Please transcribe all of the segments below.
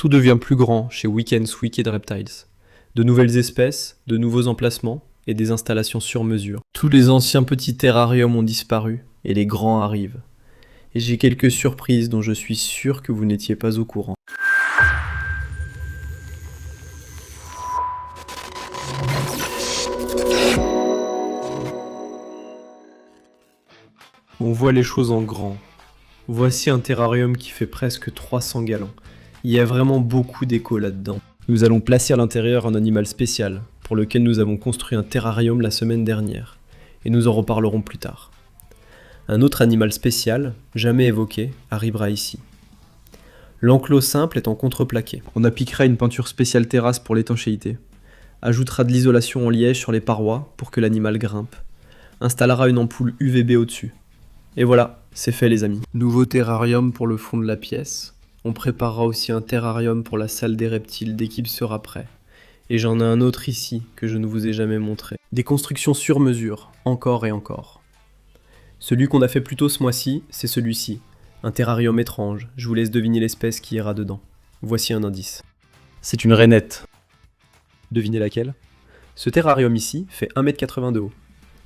Tout devient plus grand chez Weekend's Wicked Reptiles. De nouvelles espèces, de nouveaux emplacements et des installations sur mesure. Tous les anciens petits terrariums ont disparu et les grands arrivent. Et j'ai quelques surprises dont je suis sûr que vous n'étiez pas au courant. On voit les choses en grand. Voici un terrarium qui fait presque 300 gallons. Il y a vraiment beaucoup d'écho là-dedans. Nous allons placer à l'intérieur un animal spécial, pour lequel nous avons construit un terrarium la semaine dernière, et nous en reparlerons plus tard. Un autre animal spécial, jamais évoqué, arrivera ici. L'enclos simple est en contreplaqué. On appliquera une peinture spéciale terrasse pour l'étanchéité, ajoutera de l'isolation en liège sur les parois pour que l'animal grimpe, installera une ampoule UVB au-dessus. Et voilà, c'est fait les amis. Nouveau terrarium pour le fond de la pièce. On préparera aussi un terrarium pour la salle des reptiles dès qu'il sera prêt. Et j'en ai un autre ici que je ne vous ai jamais montré. Des constructions sur mesure, encore et encore. Celui qu'on a fait plus tôt ce mois-ci, c'est celui-ci. Un terrarium étrange, je vous laisse deviner l'espèce qui ira dedans. Voici un indice. C'est une rainette. Devinez laquelle? Ce terrarium ici fait 1,80 m de haut.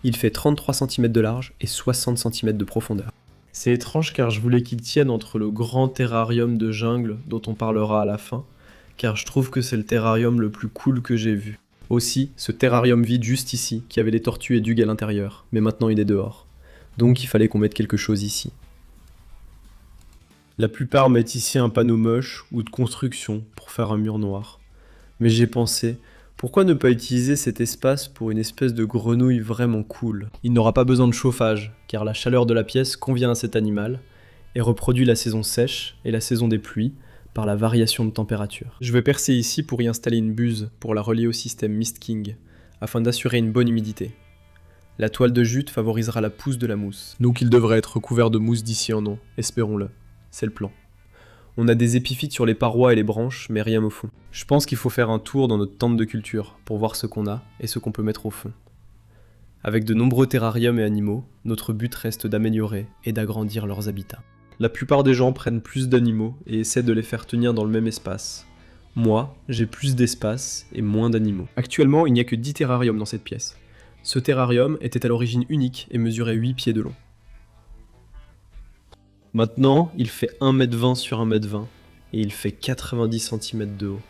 Il fait 33 cm de large et 60 cm de profondeur. C'est étrange car je voulais qu'il tienne entre le grand terrarium de jungle dont on parlera à la fin, car je trouve que c'est le terrarium le plus cool que j'ai vu. Aussi, ce terrarium vide juste ici, qui avait des tortues et dugues à l'intérieur, mais maintenant il est dehors. Donc il fallait qu'on mette quelque chose ici. La plupart mettent ici un panneau moche ou de construction pour faire un mur noir. Mais j'ai pensé, pourquoi ne pas utiliser cet espace pour une espèce de grenouille vraiment cool? Il n'aura pas besoin de chauffage, car la chaleur de la pièce convient à cet animal et reproduit la saison sèche et la saison des pluies par la variation de température. Je vais percer ici pour y installer une buse pour la relier au système Mist King, afin d'assurer une bonne humidité. La toile de jute favorisera la pousse de la mousse, donc il devrait être recouvert de mousse d'ici un an, espérons-le. C'est le plan. On a des épiphytes sur les parois et les branches, mais rien au fond. Je pense qu'il faut faire un tour dans notre tente de culture pour voir ce qu'on a et ce qu'on peut mettre au fond. Avec de nombreux terrariums et animaux, notre but reste d'améliorer et d'agrandir leurs habitats. La plupart des gens prennent plus d'animaux et essaient de les faire tenir dans le même espace. Moi, j'ai plus d'espace et moins d'animaux. Actuellement, il n'y a que 10 terrariums dans cette pièce. Ce terrarium était à l'origine unique et mesurait 8 pieds de long. Maintenant, il fait 1,20 m sur 1,20 m et il fait 90 cm de haut.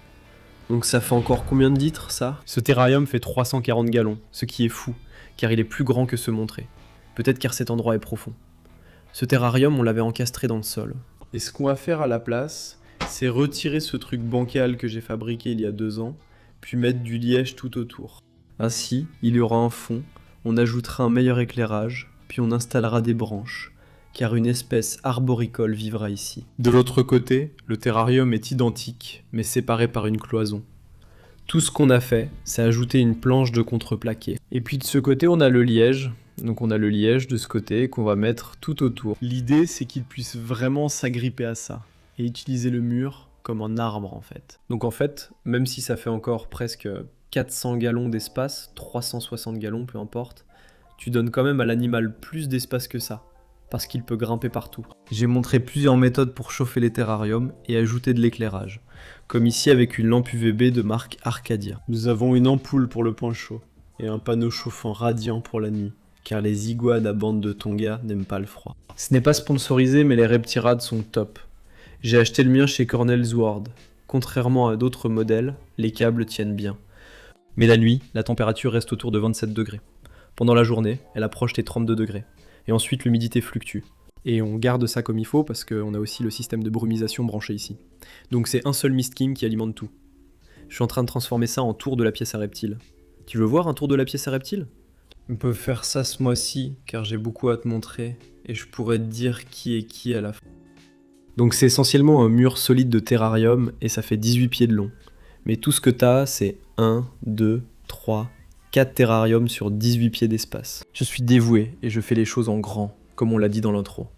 Donc ça fait encore combien de litres ça? Ce terrarium fait 340 gallons, ce qui est fou, car il est plus grand que se montrer. Peut-être car cet endroit est profond. Ce terrarium, on l'avait encastré dans le sol. Et ce qu'on va faire à la place, c'est retirer ce truc bancal que j'ai fabriqué il y a 2 ans, puis mettre du liège tout autour. Ainsi, il y aura un fond, on ajoutera un meilleur éclairage, puis on installera des branches, car une espèce arboricole vivra ici. De l'autre côté, le terrarium est identique, mais séparé par une cloison. Tout ce qu'on a fait, c'est ajouter une planche de contreplaqué. Et puis de ce côté, on a le liège. Donc on a le liège de ce côté qu'on va mettre tout autour. L'idée, c'est qu'il puisse vraiment s'agripper à ça et utiliser le mur comme un arbre en fait. Donc en fait, même si ça fait encore presque 400 gallons d'espace, 360 gallons, peu importe, tu donnes quand même à l'animal plus d'espace que ça, parce qu'il peut grimper partout. J'ai montré plusieurs méthodes pour chauffer les terrariums et ajouter de l'éclairage, comme ici avec une lampe UVB de marque Arcadia. Nous avons une ampoule pour le point chaud, et un panneau chauffant radiant pour la nuit, car les iguanes à bande de Tonga n'aiment pas le froid. Ce n'est pas sponsorisé, mais les reptirades sont top. J'ai acheté le mien chez Cornell's World. Contrairement à d'autres modèles, les câbles tiennent bien. Mais la nuit, la température reste autour de 27 degrés. Pendant la journée, elle approche les 32 degrés. Et ensuite, l'humidité fluctue. Et on garde ça comme il faut parce qu'on a aussi le système de brumisation branché ici. Donc c'est un seul Mist King qui alimente tout. Je suis en train de transformer ça en tour de la pièce à reptiles. Tu veux voir un tour de la pièce à reptiles? On peut faire ça ce mois-ci, car j'ai beaucoup à te montrer, et je pourrais te dire qui est qui à la fin. Donc c'est essentiellement un mur solide de terrarium, et ça fait 18 pieds de long. Mais tout ce que t'as, c'est 1, 2, 3, 4 terrariums sur 18 pieds d'espace. Je suis dévoué, et je fais les choses en grand, comme on l'a dit dans l'intro.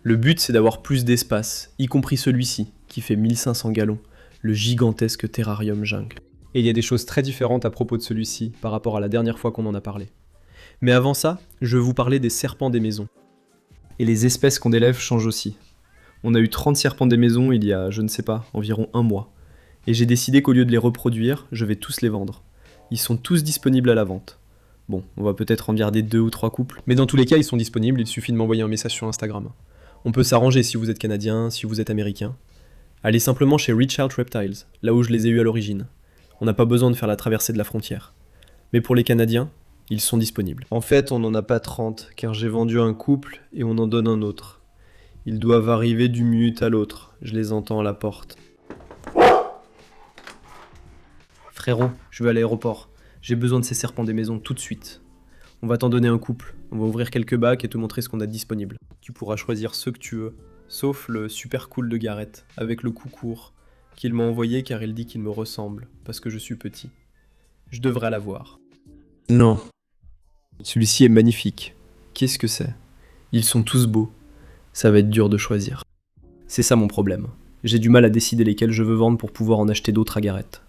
Le but, c'est d'avoir plus d'espace, y compris celui-ci, qui fait 1500 gallons, le gigantesque terrarium jungle. Et il y a des choses très différentes à propos de celui-ci, par rapport à la dernière fois qu'on en a parlé. Mais avant ça, je vais vous parler des serpents des maisons. Et les espèces qu'on élève changent aussi. On a eu 30 serpents des maisons il y a, je ne sais pas, environ un mois. Et j'ai décidé qu'au lieu de les reproduire, je vais tous les vendre. Ils sont tous disponibles à la vente. Bon, on va peut-être en garder 2 ou 3 couples, mais dans tous les cas, ils sont disponibles, il suffit de m'envoyer un message sur Instagram. On peut s'arranger si vous êtes canadien, si vous êtes américain. Allez simplement chez Reach Out Reptiles, là où je les ai eus à l'origine. On n'a pas besoin de faire la traversée de la frontière. Mais pour les Canadiens, ils sont disponibles. En fait, on n'en a pas 30, car j'ai vendu un couple et on en donne un autre. Ils doivent arriver d'une minute à l'autre, je les entends à la porte. Frérot, je vais à l'aéroport. J'ai besoin de ces serpents des maisons tout de suite. On va t'en donner un couple, on va ouvrir quelques bacs et te montrer ce qu'on a disponible. Tu pourras choisir ceux que tu veux, sauf le super cool de Gareth, avec le cou court, qu'il m'a envoyé car il dit qu'il me ressemble, parce que je suis petit. Je devrais l'avoir. Non. Celui-ci est magnifique. Qu'est-ce que c'est? Ils sont tous beaux. Ça va être dur de choisir. C'est ça mon problème. J'ai du mal à décider lesquels je veux vendre pour pouvoir en acheter d'autres à Gareth.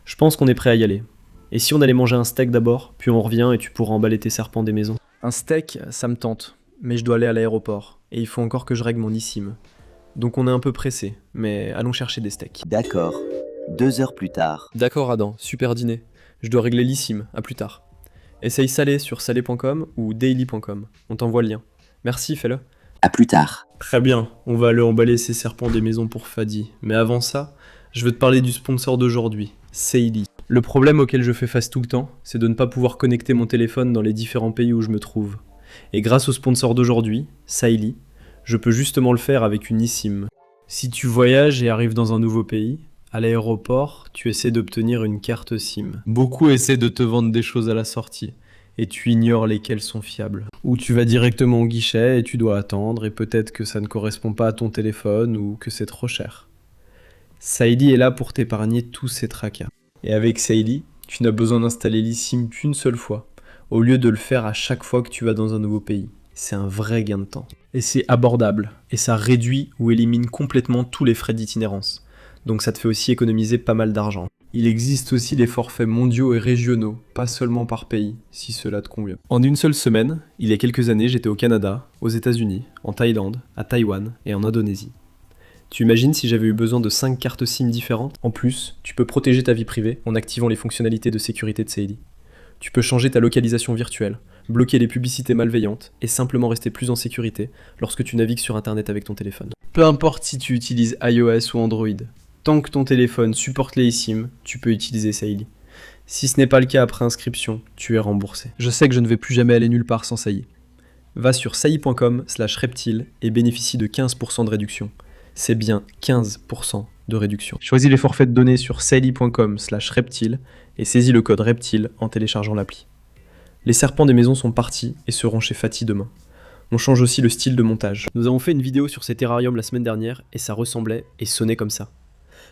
Je pense qu'on est prêt à y aller. Et si on allait manger un steak d'abord, puis on revient et tu pourras emballer tes serpents des maisons? Un steak, ça me tente, mais je dois aller à l'aéroport, et il faut encore que je règle mon eSIM. Donc on est un peu pressé, mais allons chercher des steaks. D'accord. 2 heures plus tard. D'accord Adam, super dîner. Je dois régler l'eSIM, à plus tard. Essaye salé sur salé.com ou daily.com, on t'envoie le lien. Merci, fais-le. À plus tard. Très bien, on va aller emballer ces serpents des maisons pour Fadi. Mais avant ça, je veux te parler du sponsor d'aujourd'hui, Saily. Le problème auquel je fais face tout le temps, c'est de ne pas pouvoir connecter mon téléphone dans les différents pays où je me trouve. Et grâce au sponsor d'aujourd'hui, Saily, je peux justement le faire avec une eSIM. Si tu voyages et arrives dans un nouveau pays, à l'aéroport, tu essaies d'obtenir une carte SIM. Beaucoup essaient de te vendre des choses à la sortie, et tu ignores lesquelles sont fiables. Ou tu vas directement au guichet et tu dois attendre, et peut-être que ça ne correspond pas à ton téléphone ou que c'est trop cher. Saily est là pour t'épargner tous ces tracas. Et avec Saily, tu n'as besoin d'installer l'eSIM qu'une seule fois, au lieu de le faire à chaque fois que tu vas dans un nouveau pays. C'est un vrai gain de temps. Et c'est abordable, et ça réduit ou élimine complètement tous les frais d'itinérance. Donc ça te fait aussi économiser pas mal d'argent. Il existe aussi les forfaits mondiaux et régionaux, pas seulement par pays, si cela te convient. En une seule semaine, il y a quelques années, j'étais au Canada, aux États-Unis, en Thaïlande, à Taïwan et en Indonésie. Tu imagines si j'avais eu besoin de 5 cartes SIM différentes? En plus, tu peux protéger ta vie privée en activant les fonctionnalités de sécurité de Saily. Tu peux changer ta localisation virtuelle, bloquer les publicités malveillantes et simplement rester plus en sécurité lorsque tu navigues sur internet avec ton téléphone. Peu importe si tu utilises iOS ou Android, tant que ton téléphone supporte les eSIM, tu peux utiliser Saily. Si ce n'est pas le cas après inscription, tu es remboursé. Je sais que je ne vais plus jamais aller nulle part sans Saily. Va sur sailly.com/reptile et bénéficie de 15% de réduction. C'est bien 15% de réduction. Choisis les forfaits de données sur sailly.com/reptile et saisis le code reptile en téléchargeant l'appli. Les serpents des maisons sont partis et seront chez Fati demain. On change aussi le style de montage. Nous avons fait une vidéo sur ces terrariums la semaine dernière et ça ressemblait et sonnait comme ça.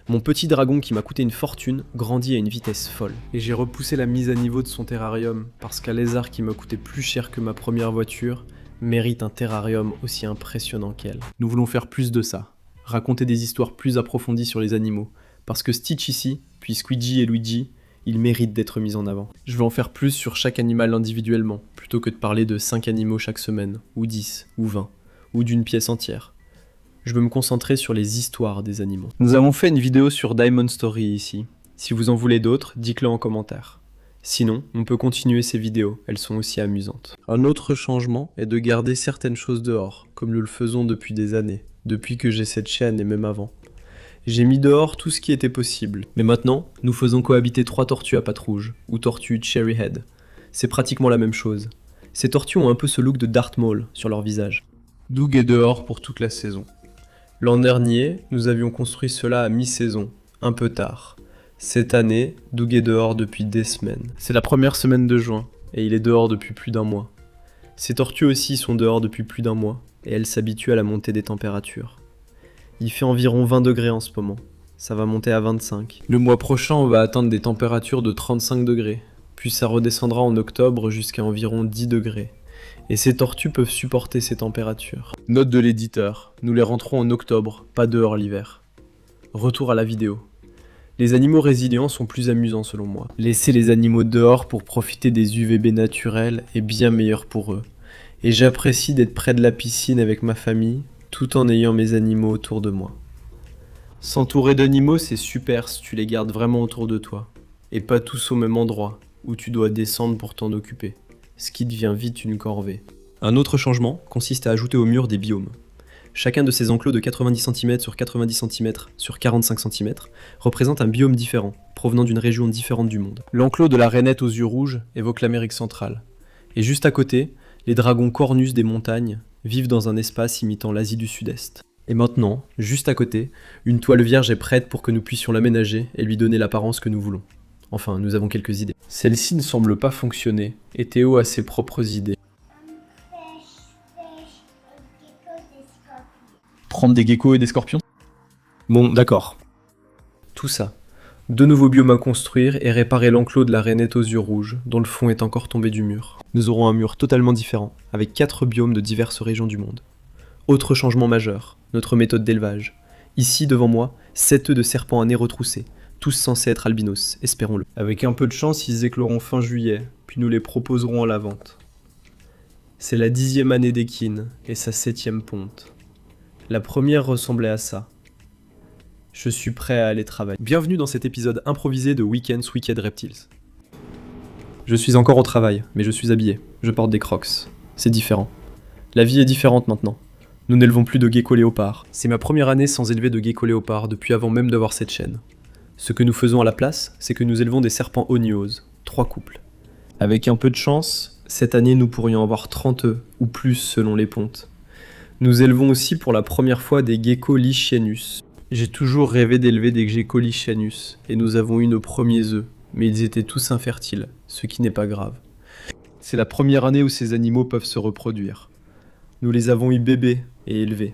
Mon petit dragon qui m'a coûté une fortune grandit à une vitesse folle. Et j'ai repoussé la mise à niveau de son terrarium parce qu'un lézard qui m'a coûté plus cher que ma première voiture mérite un terrarium aussi impressionnant qu'elle. Nous voulons faire plus de ça. Raconter des histoires plus approfondies sur les animaux. Parce que Stitch ici, puis Squidgy et Luigi, ils méritent d'être mis en avant. Je veux en faire plus sur chaque animal individuellement, plutôt que de parler de 5 animaux chaque semaine, ou 10, ou 20, ou d'une pièce entière. Je veux me concentrer sur les histoires des animaux. Nous avons fait une vidéo sur Diamond Story ici. Si vous en voulez d'autres, dites-le en commentaire. Sinon, on peut continuer ces vidéos, elles sont aussi amusantes. Un autre changement est de garder certaines choses dehors, comme nous le faisons depuis des années, depuis que j'ai cette chaîne et même avant. J'ai mis dehors tout ce qui était possible. Mais maintenant, nous faisons cohabiter 3 tortues à pattes rouges, ou tortues Cherryhead. C'est pratiquement la même chose. Ces tortues ont un peu ce look de Darth Maul sur leur visage. Doug est dehors pour toute la saison. L'an dernier, nous avions construit cela à mi-saison, un peu tard. Cette année, Doug est dehors depuis des semaines. C'est la première semaine de juin, et il est dehors depuis plus d'1 mois. Ces tortues aussi sont dehors depuis plus d'1 mois, et elles s'habituent à la montée des températures. Il fait environ 20 degrés en ce moment, ça va monter à 25. Le mois prochain, on va atteindre des températures de 35 degrés, puis ça redescendra en octobre jusqu'à environ 10 degrés. Et ces tortues peuvent supporter ces températures. Note de l'éditeur, nous les rentrons en octobre, pas dehors l'hiver. Retour à la vidéo. Les animaux résilients sont plus amusants selon moi. Laisser les animaux dehors pour profiter des UVB naturels est bien meilleur pour eux. Et j'apprécie d'être près de la piscine avec ma famille, tout en ayant mes animaux autour de moi. S'entourer d'animaux, c'est super si tu les gardes vraiment autour de toi. Et pas tous au même endroit, où tu dois descendre pour t'en occuper. Ce qui devient vite une corvée. Un autre changement consiste à ajouter au mur des biomes. Chacun de ces enclos de 90 cm sur 90 cm sur 45 cm représente un biome différent, provenant d'une région différente du monde. L'enclos de la rainette aux yeux rouges évoque l'Amérique centrale. Et juste à côté, les dragons cornus des montagnes vivent dans un espace imitant l'Asie du Sud-Est. Et maintenant, juste à côté, une toile vierge est prête pour que nous puissions l'aménager et lui donner l'apparence que nous voulons. Enfin, nous avons quelques idées. Celle-ci ne semble pas fonctionner, et Théo a ses propres idées. Prendre des geckos et des scorpions? Bon, d'accord. Tout ça. 2 nouveaux biomes à construire et réparer l'enclos de la rainette aux yeux rouges, dont le fond est encore tombé du mur. Nous aurons un mur totalement différent, avec 4 biomes de diverses régions du monde. Autre changement majeur, notre méthode d'élevage. Ici, devant moi, 7 œufs de serpents à nez retroussés, tous censés être albinos, espérons-le. Avec un peu de chance, ils écloront fin juillet, puis nous les proposerons à la vente. C'est la 10e année d'Equine, et sa 7e ponte. La première ressemblait à ça. Je suis prêt à aller travailler. Bienvenue dans cet épisode improvisé de Weekends Wicked Reptiles. Je suis encore au travail, mais je suis habillé. Je porte des crocs. C'est différent. La vie est différente maintenant. Nous n'élevons plus de gecko léopard. C'est ma première année sans élever de gecko léopard depuis avant même d'avoir cette chaîne. Ce que nous faisons à la place, c'est que nous élevons des serpents onios, 3 couples. Avec un peu de chance, cette année nous pourrions avoir 30 œufs, ou plus selon les pontes. Nous élevons aussi pour la première fois des geckos lichianus. J'ai toujours rêvé d'élever des geckos lichianus, et nous avons eu nos premiers œufs, mais ils étaient tous infertiles, ce qui n'est pas grave. C'est la première année où ces animaux peuvent se reproduire. Nous les avons eu bébés et élevés.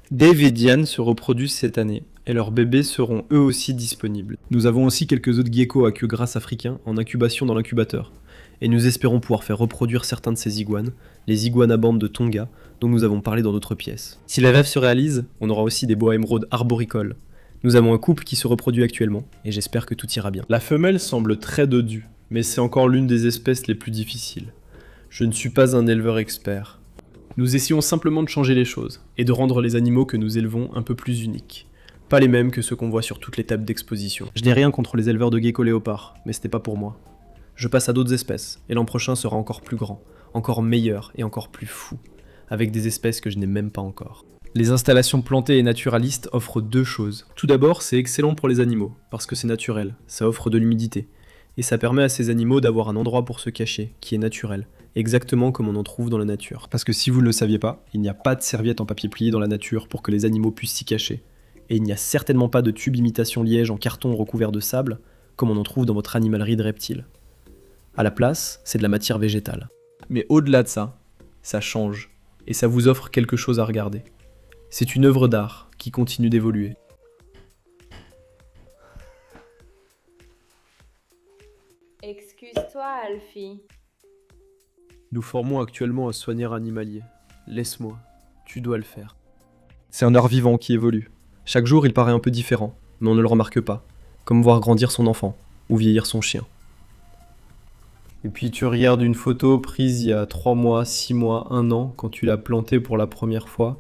Dave et Diane se reproduisent cette année, et leurs bébés seront eux aussi disponibles. Nous avons aussi quelques autres geckos à queue grasse africains en incubation dans l'incubateur, et nous espérons pouvoir faire reproduire certains de ces iguanes, les iguanabandes de Tonga, dont nous avons parlé dans d'autres pièces. Si les rêves se réalisent, on aura aussi des boa émeraudes arboricoles. Nous avons un couple qui se reproduit actuellement, et j'espère que tout ira bien. La femelle semble très dodue, mais c'est encore l'une des espèces les plus difficiles. Je ne suis pas un éleveur expert. Nous essayons simplement de changer les choses, et de rendre les animaux que nous élevons un peu plus uniques. Pas les mêmes que ceux qu'on voit sur toutes les tables d'exposition. Je n'ai rien contre les éleveurs de gecko léopard, mais c'était pas pour moi. Je passe à d'autres espèces, et l'an prochain sera encore plus grand, encore meilleur et encore plus fou, avec des espèces que je n'ai même pas encore. Les installations plantées et naturalistes offrent 2 choses. Tout d'abord, c'est excellent pour les animaux, parce que c'est naturel, ça offre de l'humidité, et ça permet à ces animaux d'avoir un endroit pour se cacher, qui est naturel, exactement comme on en trouve dans la nature. Parce que si vous ne le saviez pas, il n'y a pas de serviette en papier plié dans la nature pour que les animaux puissent s'y cacher, et il n'y a certainement pas de tube imitation liège en carton recouvert de sable, comme on en trouve dans votre animalerie de reptiles. À la place, c'est de la matière végétale. Mais au-delà de ça, ça change, et ça vous offre quelque chose à regarder. C'est une œuvre d'art qui continue d'évoluer. Excuse-toi, Alfie. Nous formons actuellement un soigneur animalier. Laisse-moi, tu dois le faire. C'est un art vivant qui évolue. Chaque jour, il paraît un peu différent, mais on ne le remarque pas. Comme voir grandir son enfant, ou vieillir son chien. Et puis tu regardes une photo prise il y a 3 mois, 6 mois, 1 an, quand tu l'as plantée pour la première fois,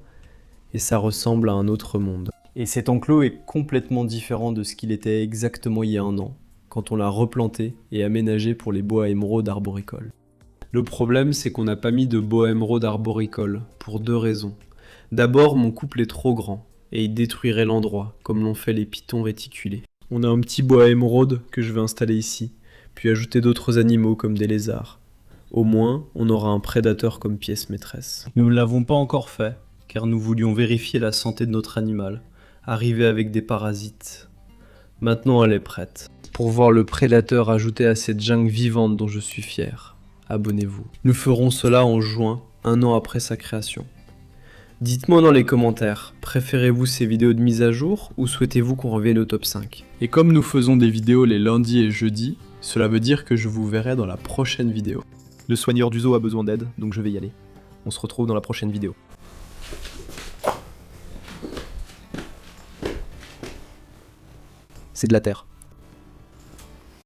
et ça ressemble à un autre monde. Et cet enclos est complètement différent de ce qu'il était exactement il y a 1 an, quand on l'a replanté et aménagé pour les boa émeraudes arboricoles. Le problème, c'est qu'on n'a pas mis de boa émeraude arboricoles, pour 2 raisons. D'abord, mon couple est trop grand, et il détruirait l'endroit, comme l'ont fait les pitons réticulés. On a un petit boa émeraude que je vais installer ici, puis ajouter d'autres animaux comme des lézards. Au moins, on aura un prédateur comme pièce maîtresse. Nous ne l'avons pas encore fait, car nous voulions vérifier la santé de notre animal, arriver avec des parasites. Maintenant elle est prête, pour voir le prédateur ajouté à cette jungle vivante dont je suis fier. Abonnez-vous. Nous ferons cela en juin, 1 an après sa création. Dites-moi dans les commentaires, préférez-vous ces vidéos de mise à jour ou souhaitez-vous qu'on revienne au top 5 ? Et comme nous faisons des vidéos les lundis et jeudis, cela veut dire que je vous verrai dans la prochaine vidéo. Le soigneur du zoo a besoin d'aide, donc je vais y aller. On se retrouve dans la prochaine vidéo. C'est de la terre.